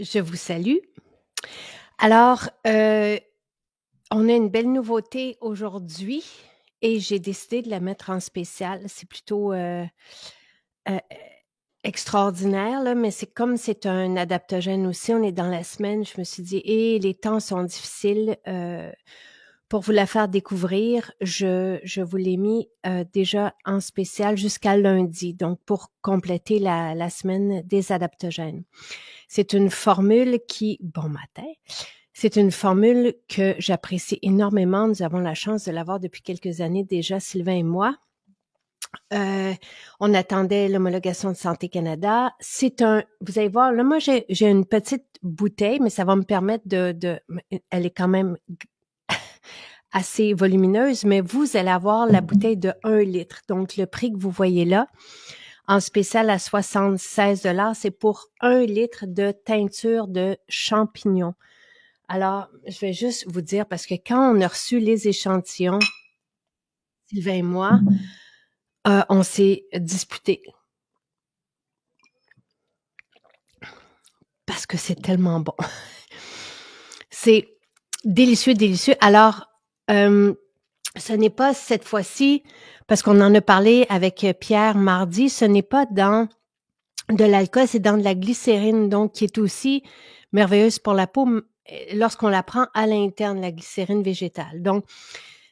Je vous salue. Alors, on a une belle nouveauté aujourd'hui et j'ai décidé de la mettre en spécial. C'est plutôt, heu, extraordinaire là, mais c'est comme c'est un adaptogène aussi, on est dans la semaine, je me suis dit: «Et les temps sont difficiles, pour vous la faire découvrir, je vous l'ai mis, déjà en spécial jusqu'à lundi, donc pour compléter la semaine des adaptogènes. C'est une formule qui bon matin, c'est une formule que j'apprécie énormément. Nous avons la chance de l'avoir depuis quelques années déjà, Sylvain et moi. On attendait l'homologation de Santé Canada. Vous allez voir, là, moi, j'ai une petite bouteille, mais ça va me permettre elle est quand même assez volumineuse, mais vous allez avoir la bouteille de 1 litre. Donc, le prix que vous voyez là, en spécial à 76 $, c'est pour 1 litre de teinture de champignons. Alors, je vais juste vous dire, parce que quand on a reçu les échantillons, Sylvain et moi, on s'est disputés. Parce que c'est tellement bon. C'est délicieux, délicieux. Alors, ce n'est pas cette fois-ci, parce qu'on en a parlé avec Pierre mardi, ce n'est pas dans de l'alcool, c'est dans de la glycérine, donc qui est aussi merveilleuse pour la peau lorsqu'on la prend à l'interne, la glycérine végétale. Donc,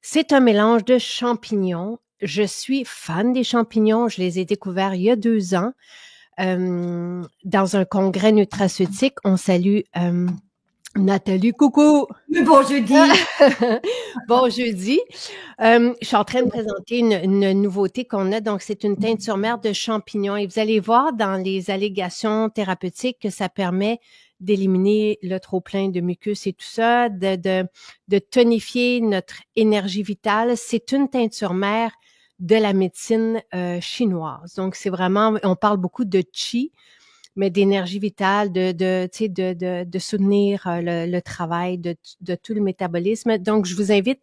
c'est un mélange de champignons. Je suis fan des champignons. Je les ai découverts il y a 2 ans dans un congrès nutraceutique. On salue Nathalie. Coucou! Bon jeudi! Bon jeudi. Je suis en train de présenter une nouveauté qu'on a. Donc, c'est une teinture mère de champignons. Et vous allez voir dans les allégations thérapeutiques que ça permet d'éliminer le trop-plein de mucus et tout ça, de tonifier notre énergie vitale. C'est une teinture mère de la médecine chinoise. Donc, c'est vraiment, on parle beaucoup de qi, mais d'énergie vitale, de soutenir le travail de tout le métabolisme. Donc, je vous invite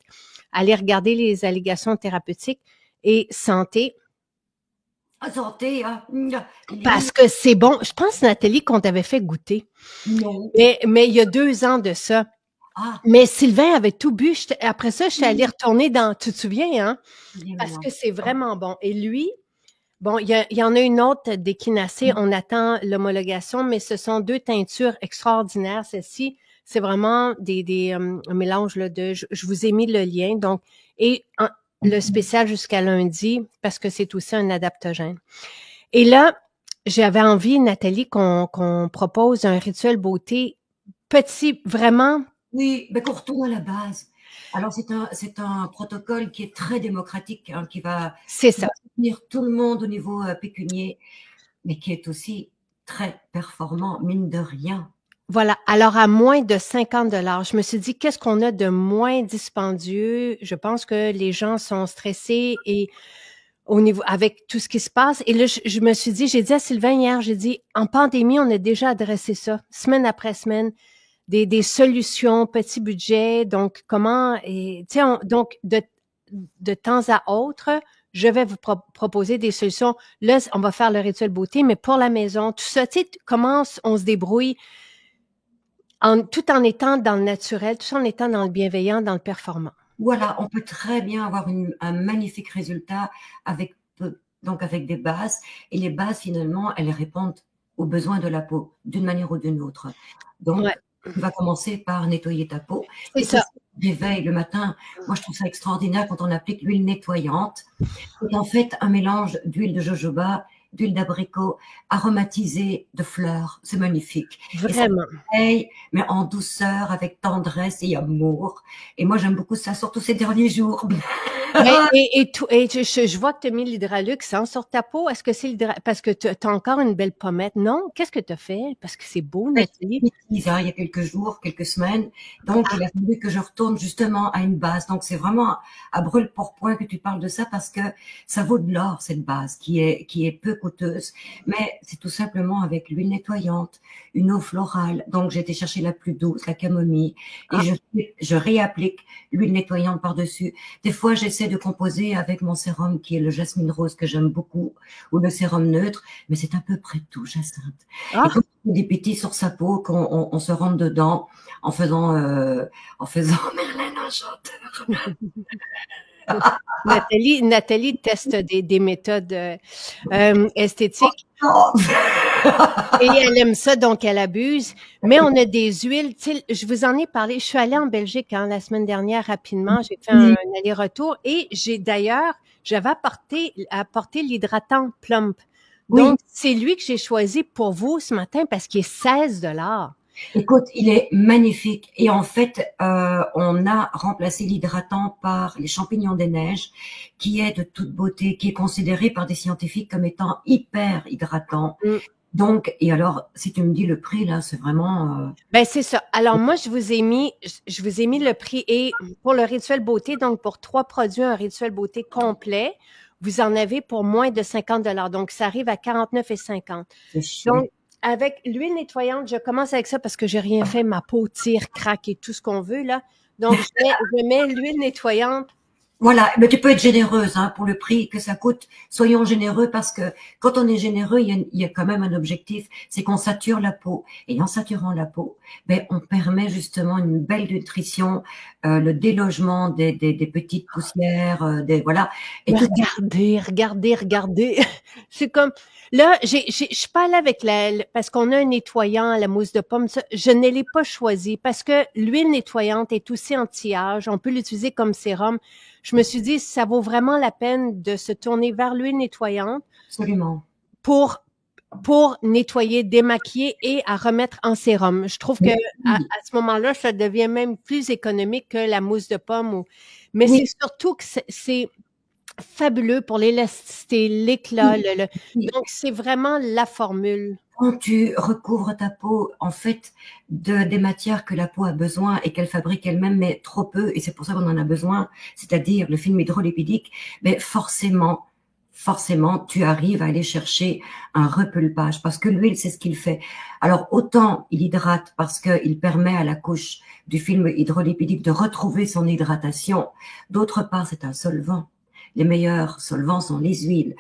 à aller regarder les allégations thérapeutiques et santé. Santé, hein? Parce que c'est bon. Je pense, Nathalie, qu'on t'avait fait goûter. Non. Mais il y a 2 ans de ça. Ah, Mais Sylvain avait tout bu. Après ça, je suis allée retourner dans... Tu te souviens, hein? Parce que c'est vraiment bon. Et lui, bon, il y en a une autre d'échinacée. On attend l'homologation, mais ce sont 2 teintures extraordinaires. Celle-ci, c'est vraiment un mélange là, je vous ai mis le lien. Donc, le spécial jusqu'à lundi, parce que c'est aussi un adaptogène. Et là, j'avais envie, Nathalie, qu'on propose un rituel beauté petit, vraiment. oui, ben qu'on retourne à la base. Alors, c'est un protocole qui est très démocratique, hein, qui va soutenir tout le monde au niveau pécunier, mais qui est aussi très performant, mine de rien. Voilà. Alors, à moins de 50 $, je me suis dit, qu'est-ce qu'on a de moins dispendieux? Je pense que les gens sont stressés et au niveau, avec tout ce qui se passe. Et là, je me suis dit, j'ai dit à Sylvain hier, j'ai dit, en pandémie, on a déjà adressé ça, semaine après semaine, des solutions, petits budgets. Donc, comment, et, tu sais, donc, de temps à autre, je vais vous proposer des solutions. Là, on va faire le rituel beauté, mais pour la maison, tout ça, tu sais, comment on se débrouille tout en étant dans le naturel, tout en étant dans le bienveillant, dans le performant. Voilà, on peut très bien avoir un magnifique résultat avec des bases. Et les bases, finalement, elles répondent aux besoins de la peau, d'une manière ou d'une autre. Donc, tu vas commencer par nettoyer ta peau. C'est ça. Réveil le matin, moi je trouve ça extraordinaire quand on applique l'huile nettoyante. C'est en fait un mélange d'huile de jojoba, d'huile d'abricot, aromatisée de fleurs. C'est magnifique. Vraiment. Et ça, mais en douceur, avec tendresse et amour. Et moi j'aime beaucoup ça, surtout ces derniers jours. Je vois que tu as mis l'Hydraluxe sur ta peau. Est-ce que c'est parce que tu as encore une belle pommette? Non? Qu'est-ce que tu as fait? Parce que c'est beau, Nathalie. Il y a quelques jours, quelques semaines. Donc, il a fallu que je retourne justement à une base. Donc, c'est vraiment à brûle-pourpoint que tu parles de ça parce que ça vaut de l'or, cette base qui est peu coûteuse, mais c'est tout simplement avec l'huile nettoyante, une eau florale. Donc, j'ai été chercher la plus douce, la camomille, et Ah, je réapplique l'huile nettoyante par-dessus. Des fois, j'essaie de composer avec mon sérum qui est le jasmine rose que j'aime beaucoup, ou le sérum neutre, mais c'est à peu près tout, Jacinthe. Et ah, quand on fait des petits sur sa peau, qu'on on se rentre dedans en faisant Merlin l'Enchanteur. Nathalie teste des méthodes esthétiques Oh, et elle aime ça, donc elle abuse. Mais on a des huiles, tu sais, je vous en ai parlé. Je suis allée en Belgique la semaine dernière rapidement. J'ai fait un oui. aller-retour et j'avais apporté l'hydratant Plump. Oui, Donc, c'est lui que j'ai choisi pour vous ce matin parce qu'il est 16 $. écoute, il est magnifique. Et en fait, on a remplacé l'hydratant par les champignons des neiges, qui est de toute beauté, qui est considéré par des scientifiques comme étant hyper hydratant. Mm. Donc, et alors, si tu me dis le prix, là, c'est vraiment... Ben, c'est ça. Alors, moi, je vous ai mis le prix et pour le rituel beauté, donc pour 3 produits, un rituel beauté complet, vous en avez pour moins de 50 $. Donc, ça arrive à 49,50 $. c'est Donc, chouette. avec l'huile nettoyante, je commence avec ça parce que j'ai rien fait, ma peau tire, craque et tout ce qu'on veut, là. Donc, je mets l'huile nettoyante. Voilà, mais tu peux être généreuse hein, pour le prix que ça coûte. Soyons généreux parce que quand on est généreux, il y a quand même un objectif, c'est qu'on sature la peau. Et en saturant la peau, ben, on permet justement une belle nutrition, le délogement des petites poussières, voilà. Et Mais tout. regardez. C'est comme, là, je suis pas allée avec parce qu'on a un nettoyant, la mousse de pomme, ça, je ne l'ai pas choisi parce que l'huile nettoyante est aussi anti-âge. On peut l'utiliser comme sérum. Je me suis dit, ça vaut vraiment la peine de se tourner vers l'huile nettoyante Absolument. pour, pour nettoyer, démaquiller et à remettre en sérum. Je trouve que Mais à oui, ce moment-là, ça devient même plus économique que la mousse de pomme mais c'est oui, surtout que c'est fabuleux pour l'élasticité, l'éclat, oui, oui. donc c'est vraiment la formule. Quand tu recouvres ta peau, en fait, des matières que la peau a besoin et qu'elle fabrique elle-même, mais trop peu, et c'est pour ça qu'on en a besoin, c'est-à-dire le film hydrolipidique, mais forcément, tu arrives à aller chercher un repulpage, parce que l'huile, c'est ce qu'il fait. Alors, autant il hydrate parce qu'il permet à la couche du film hydrolipidique de retrouver son hydratation, d'autre part, c'est un solvant. Les meilleurs solvants sont les huiles.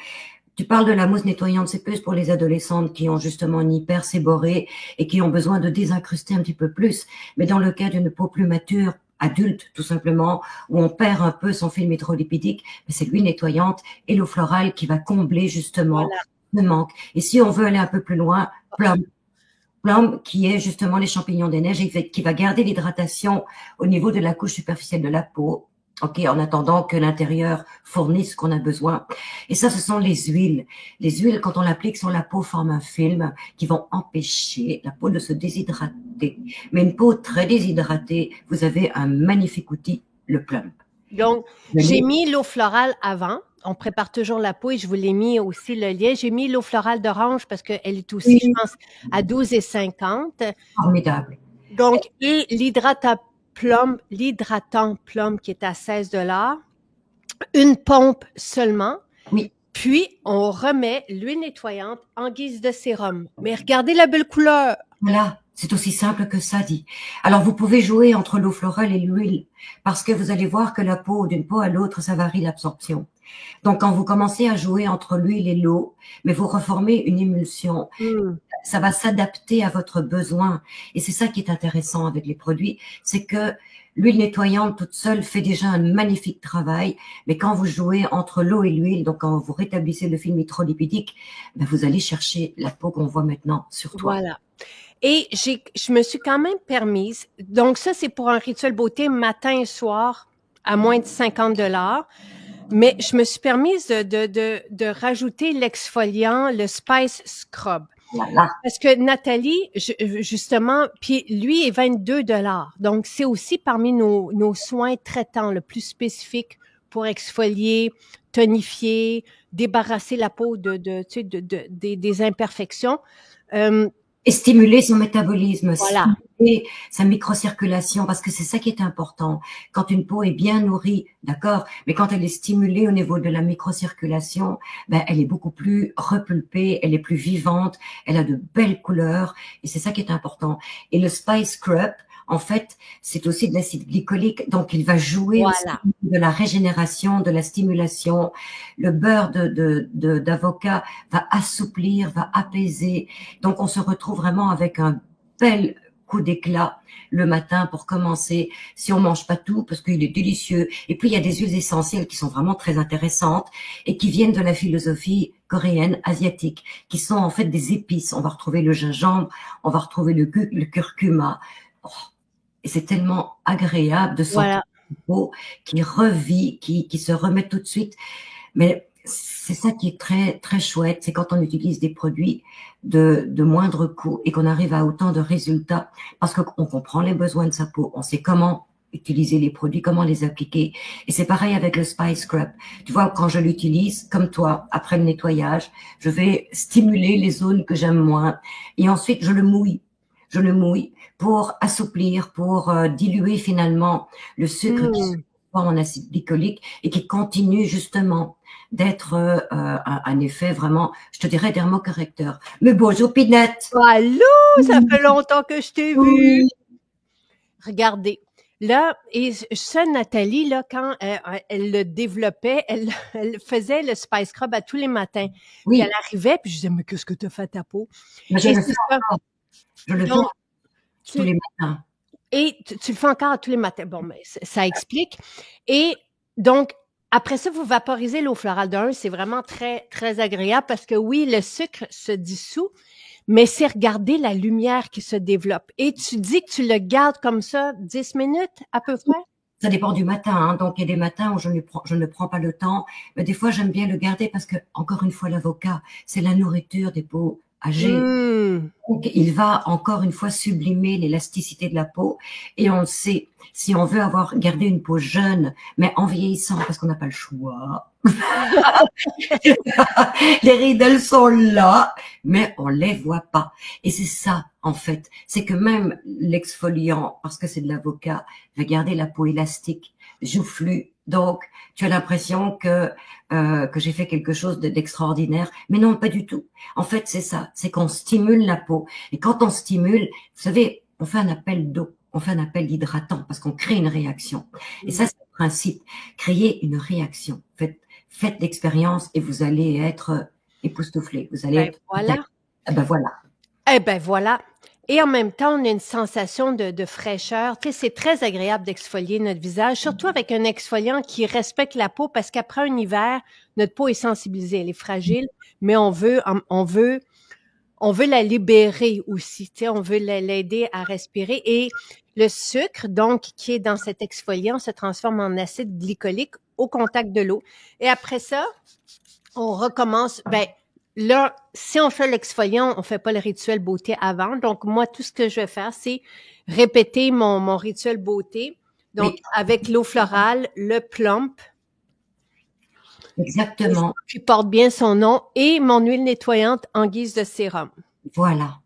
Tu parles de la mousse nettoyante, c'est plus pour les adolescentes qui ont justement une hyperséborrhée et qui ont besoin de désincruster un petit peu plus. Mais dans le cas d'une peau plus mature, adulte tout simplement, où on perd un peu son film hydrolipidique, c'est l'huile nettoyante et l'eau florale qui va combler justement Voilà. le manque. Et si on veut aller un peu plus loin, Plum qui est justement les champignons des neiges et qui va garder l'hydratation au niveau de la couche superficielle de la peau. OK, en attendant que l'intérieur fournisse ce qu'on a besoin. Et ça, ce sont les huiles. Les huiles, quand on l'applique sur la peau, forment un film qui vont empêcher la peau de se déshydrater. Mais une peau très déshydratée, vous avez un magnifique outil, le plump. Donc, j'ai mis l'eau florale avant. On prépare toujours la peau et je vous l'ai mis aussi le lien. J'ai mis l'eau florale d'orange parce qu'elle est aussi, je Oui, pense, à 12,50. formidable. Donc, et l'hydratant plomb qui est à 16 $. Une pompe seulement. Oui, Puis, on remet l'huile nettoyante en guise de sérum. Mais regardez la belle couleur. voilà, c'est aussi simple que ça dit. Alors vous pouvez jouer entre l'eau florale et l'huile parce que vous allez voir que la peau, d'une peau à l'autre, ça varie l'absorption. Donc quand vous commencez à jouer entre l'huile et l'eau, mais vous reformez une émulsion, Hmm. ça va s'adapter à votre besoin. Et c'est ça qui est intéressant avec les produits, c'est que l'huile nettoyante toute seule fait déjà un magnifique travail, mais quand vous jouez entre l'eau et l'huile, donc quand vous rétablissez le film hydrolipidique, ben vous allez chercher la peau qu'on voit maintenant sur toi. Voilà. Et je me suis quand même permise. Donc, ça, c'est pour un rituel beauté matin et soir à moins de 50 $. Mais je me suis permise de rajouter l'exfoliant, le Spice Scrub. Voilà. Parce que Nathalie, justement, puis lui est 22 $. Donc, c'est aussi parmi nos soins traitants le plus spécifique pour exfolier, tonifier, débarrasser la peau tu sais, des imperfections. Euh, Et stimuler son métabolisme, Voilà. stimuler sa microcirculation, parce que c'est ça qui est important. Quand une peau est bien nourrie, d'accord, mais quand elle est stimulée au niveau de la microcirculation, ben, elle est beaucoup plus repulpée, elle est plus vivante, elle a de belles couleurs, et c'est ça qui est important. Et le Spice Scrub, en fait, c'est aussi de l'acide glycolique, donc il va jouer aussi Voilà. de la régénération, de la stimulation. Le beurre d'avocat va assouplir, va apaiser. Donc, on se retrouve vraiment avec un bel coup d'éclat le matin pour commencer. Si on mange pas tout, parce qu'il est délicieux. Et puis, il y a des huiles essentielles qui sont vraiment très intéressantes et qui viennent de la philosophie coréenne, asiatique, qui sont en fait des épices. On va retrouver le gingembre, on va retrouver le curcuma. Oh, et c'est tellement agréable de sentir Voilà. une peau qui revit, qui se remet tout de suite. Mais c'est ça qui est très, très chouette, c'est quand on utilise des produits de moindre coût et qu'on arrive à autant de résultats parce qu'on comprend les besoins de sa peau, on sait comment utiliser les produits, comment les appliquer. Et c'est pareil avec le Spice Scrub. Tu vois, quand je l'utilise, comme toi, après le nettoyage, je vais stimuler les zones que j'aime moins et ensuite je le mouille. Je le mouille pour assouplir, pour diluer finalement le sucre qui se Mmh. transforme en acide glycolique et qui continue justement d'être un effet vraiment, je te dirais, dermocorrecteur. Mais bonjour Pinette. Allô, ça fait longtemps que je t'ai vu. Oui, Regardez. Là, et ça, Nathalie, là, quand elle le développait, elle faisait le Spice Scrub à tous les matins. Puis elle oui, arrivait, puis je disais, mais qu'est-ce que tu as fait à ta peau? mais je Et le c'est fais ça. encore. Je le fais Donc, tous tu, les matins. et tu le fais encore à tous les matins. Bon, mais ça explique. Et donc, après ça, vous vaporisez l'eau florale d'un. C'est vraiment très, très agréable parce que oui, le sucre se dissout, mais c'est regarder la lumière qui se développe. Et tu dis que tu le gardes comme ça 10 minutes à peu près? Ça dépend du matin, hein. Donc il y a des matins où je ne prends pas le temps, mais des fois j'aime bien le garder parce que, encore une fois, l'avocat, c'est la nourriture des peaux âgées. Mmh. Donc, il va encore une fois sublimer l'élasticité de la peau. Et on le sait, si on veut garder une peau jeune, mais en vieillissant, parce qu'on n'a pas le choix, les rides, elles sont là, mais on les voit pas. Et c'est ça, en fait. C'est que même l'exfoliant, parce que c'est de l'avocat, va garder la peau élastique, joufflue. Donc, tu as l'impression que j'ai fait quelque chose d'extraordinaire. Mais non, pas du tout. En fait, c'est ça. C'est qu'on stimule la peau. Et quand on stimule, vous savez, on fait un appel d'eau. On fait un appel d'hydratant parce qu'on crée une réaction. Et ça, c'est le principe. Créer une réaction. Faites l'expérience et vous allez être époustouflé. Vous allez Ben être, voilà. ah ben voilà. Eh ben voilà. Et en même temps, on a une sensation de fraîcheur. Tu sais, c'est très agréable d'exfolier notre visage, surtout avec un exfoliant qui respecte la peau parce qu'après un hiver, notre peau est sensibilisée, elle est fragile, mais on veut la libérer aussi. Tu sais, on veut l'aider à respirer. Et le sucre, donc, qui est dans cet exfoliant, se transforme en acide glycolique au contact de l'eau. Et après ça, on recommence. Ben, là, si on fait l'exfoliant, on fait pas le rituel beauté avant. Donc, moi, tout ce que je vais faire, c'est répéter mon rituel beauté. Donc, Oui, avec l'eau florale, le plump, exactement. qui porte bien son nom, et mon huile nettoyante en guise de sérum. Voilà.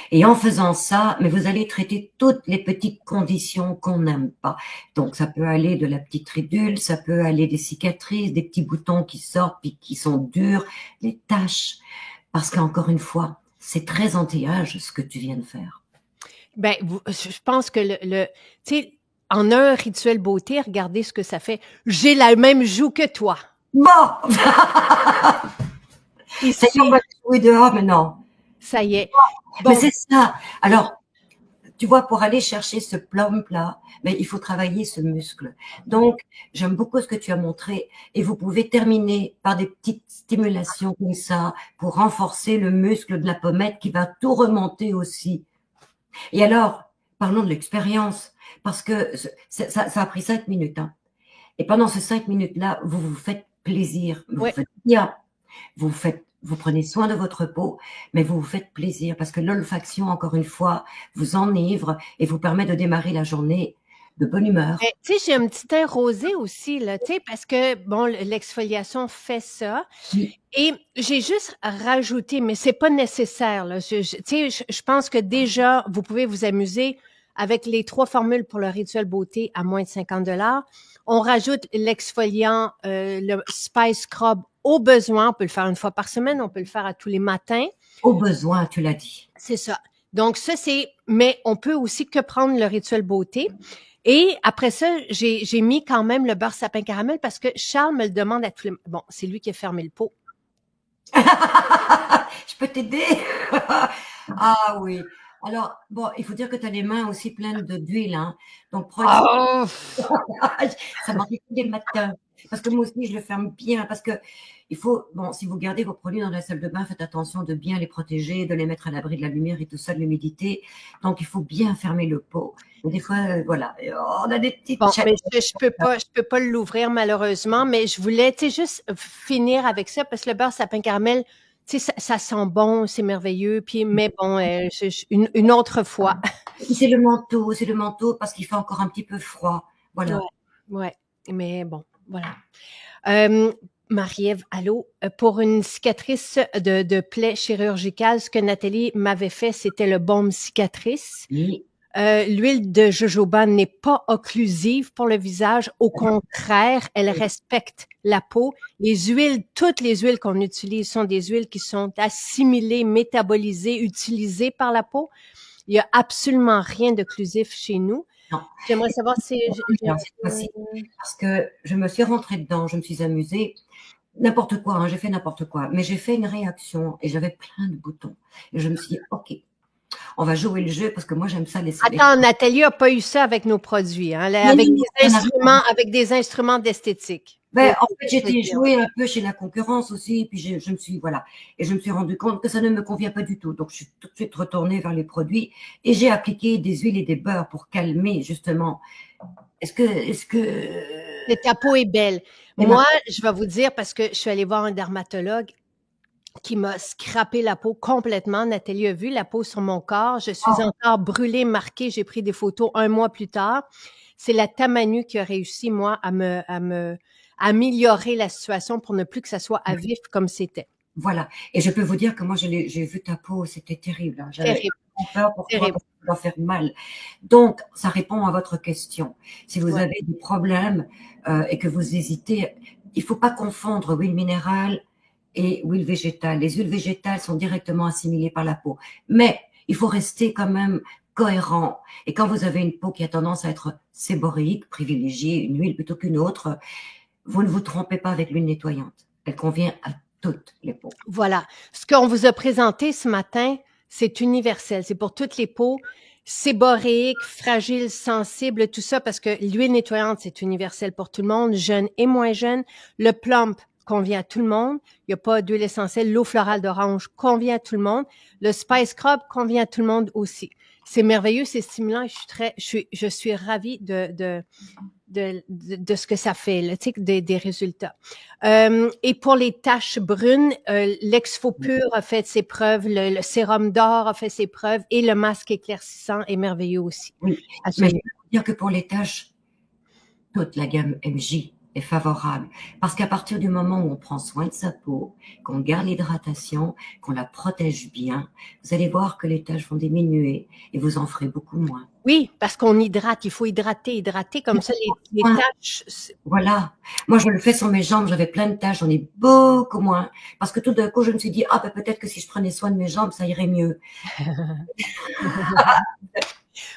Et en faisant ça, mais vous allez traiter toutes les petites conditions qu'on n'aime pas. Donc, ça peut aller de la petite ridule, ça peut aller des cicatrices, des petits boutons qui sortent puis qui sont durs, les taches. Parce qu'encore une fois, c'est très anti-âge ce que tu viens de faire. Ben, je pense que tu sais, en un rituel beauté, regardez ce que ça fait. J'ai la même joue que toi. Bon! C'est qu'on Ici, va jouer dehors, mais non. ça y est. Mais Bon, c'est ça. Alors, tu vois, pour aller chercher ce plump-là, ben, il faut travailler ce muscle. Donc, j'aime beaucoup ce que tu as montré et vous pouvez terminer par des petites stimulations comme ça pour renforcer le muscle de la pommette qui va tout remonter aussi. Et alors, parlons de l'expérience parce que ça a pris 5 minutes, hein. Et pendant ces 5 minutes-là, vous vous faites plaisir, vous vous ouais. faites bien, vous prenez soin de votre peau, mais vous vous faites plaisir parce que l'olfaction, encore une fois, vous enivre et vous permet de démarrer la journée de bonne humeur. Mais, tu sais, j'ai un petit teint rosé aussi, là, tu sais, parce que, bon, l'exfoliation fait ça. Oui. Et j'ai juste rajouté, mais c'est pas nécessaire, là. Tu sais, je pense que déjà, vous pouvez vous amuser avec les 3 formules pour le rituel beauté à moins de 50 $. On rajoute l'exfoliant, le Spice Scrub au besoin. On peut le faire une fois par semaine, on peut le faire à tous les matins. Au besoin, tu l'as dit. C'est ça. Donc ça, mais on peut aussi que prendre le rituel beauté. Et après ça, j'ai mis quand même le beurre sapin caramel parce que Charles me le demande à tous les... Bon, c'est lui qui a fermé le pot. Je peux t'aider? Ah oui. Alors, bon, il faut dire que tu as les mains aussi pleines d'huile, hein. Donc, prends Oh! ça m'arrive tous les matins. Parce que moi aussi, je le ferme bien. Parce que il faut, bon, si vous gardez vos produits dans la salle de bain, faites attention de bien les protéger, de les mettre à l'abri de la lumière et tout ça, de l'humidité. Donc, il faut bien fermer le pot. Et des fois, voilà, on a des petites Bon, mais challenges. je peux pas l'ouvrir malheureusement, mais je voulais, tu sais, juste finir avec ça parce que le beurre sapin caramel, tu sais, ça sent bon, c'est merveilleux. Puis, mais bon, une autre fois. C'est le manteau parce qu'il fait encore un petit peu froid. Voilà. Ouais, mais bon, voilà. Marie-Ève, allô? Pour une cicatrice de plaie chirurgicale, ce que Nathalie m'avait fait, c'était le baume cicatrice. Oui. L'huile de jojoba n'est pas occlusive pour le visage. Au contraire, elle respecte la peau. Toutes les huiles qu'on utilise sont des huiles qui sont assimilées, métabolisées, utilisées par la peau. Il y a absolument rien d'occlusif chez nous. Non. J'aimerais savoir si... Parce que je me suis rentrée dedans, je me suis amusée. N'importe quoi, hein, j'ai fait n'importe quoi. Mais j'ai fait une réaction et j'avais plein de boutons. Et je me suis dit, OK, on va jouer le jeu parce que moi, j'aime ça les Attends, Nathalie n'a pas eu ça avec nos produits, hein, avec des instruments d'esthétique. Ben, en fait, j'étais jouée un peu chez la concurrence aussi, et puis je me suis, voilà, et je me suis rendu compte que ça ne me convient pas du tout. Donc, je suis tout de suite retournée vers les produits et j'ai appliqué des huiles et des beurres pour calmer, justement. Ta peau est belle. Moi, je vais vous dire, parce que je suis allée voir un dermatologue qui m'a scrappé la peau complètement. Nathalie a vu la peau sur mon corps. Je suis encore brûlée, marquée. J'ai pris des photos 1 mois plus tard. C'est la Tamanu qui a réussi, moi, à améliorer la situation pour ne plus que ça soit à vif comme c'était. Voilà. Et je peux vous dire que moi, j'ai vu ta peau, c'était terrible. Hein. J'avais peur pour toi, parce que ça doit faire mal. Donc, ça répond à votre question. Si vous avez des problèmes et que vous hésitez, il faut pas confondre huile minérale et huile végétale. Les huiles végétales sont directement assimilées par la peau. Mais il faut rester quand même cohérent. Et quand vous avez une peau qui a tendance à être séboréique, privilégiez une huile plutôt qu'une autre, vous ne vous trompez pas avec l'huile nettoyante. Elle convient à toutes les peaux. Voilà. Ce qu'on vous a présenté ce matin, c'est universel. C'est pour toutes les peaux. Séboréiques, fragiles, sensibles, tout ça, parce que l'huile nettoyante, c'est universel pour tout le monde, jeune et moins jeune. Le plump convient à tout le monde. Il n'y a pas d'huile essentielle. L'eau florale d'orange convient à tout le monde. Le Spice Scrub convient à tout le monde aussi. C'est merveilleux, c'est stimulant. Je suis ravie de ce que ça fait, là, tu sais, des résultats. Et pour les taches brunes, l'Exfopur a fait ses preuves, le sérum d'or a fait ses preuves et le masque éclaircissant est merveilleux aussi. Oui, mais je peux vous dire que pour les taches, toute la gamme MJ est favorable. Parce qu'à partir du moment où on prend soin de sa peau, qu'on garde l'hydratation, qu'on la protège bien, vous allez voir que les taches vont diminuer et vous en ferez beaucoup moins. Oui, parce qu'on hydrate, il faut hydrater, comme ça les taches. Voilà. Moi, je le fais sur mes jambes, j'avais plein de taches, j'en ai beaucoup moins. Parce que tout d'un coup, je me suis dit, ben, peut-être que si je prenais soin de mes jambes, ça irait mieux.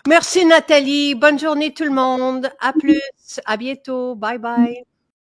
Merci Nathalie, bonne journée tout le monde, à plus, à bientôt, bye bye.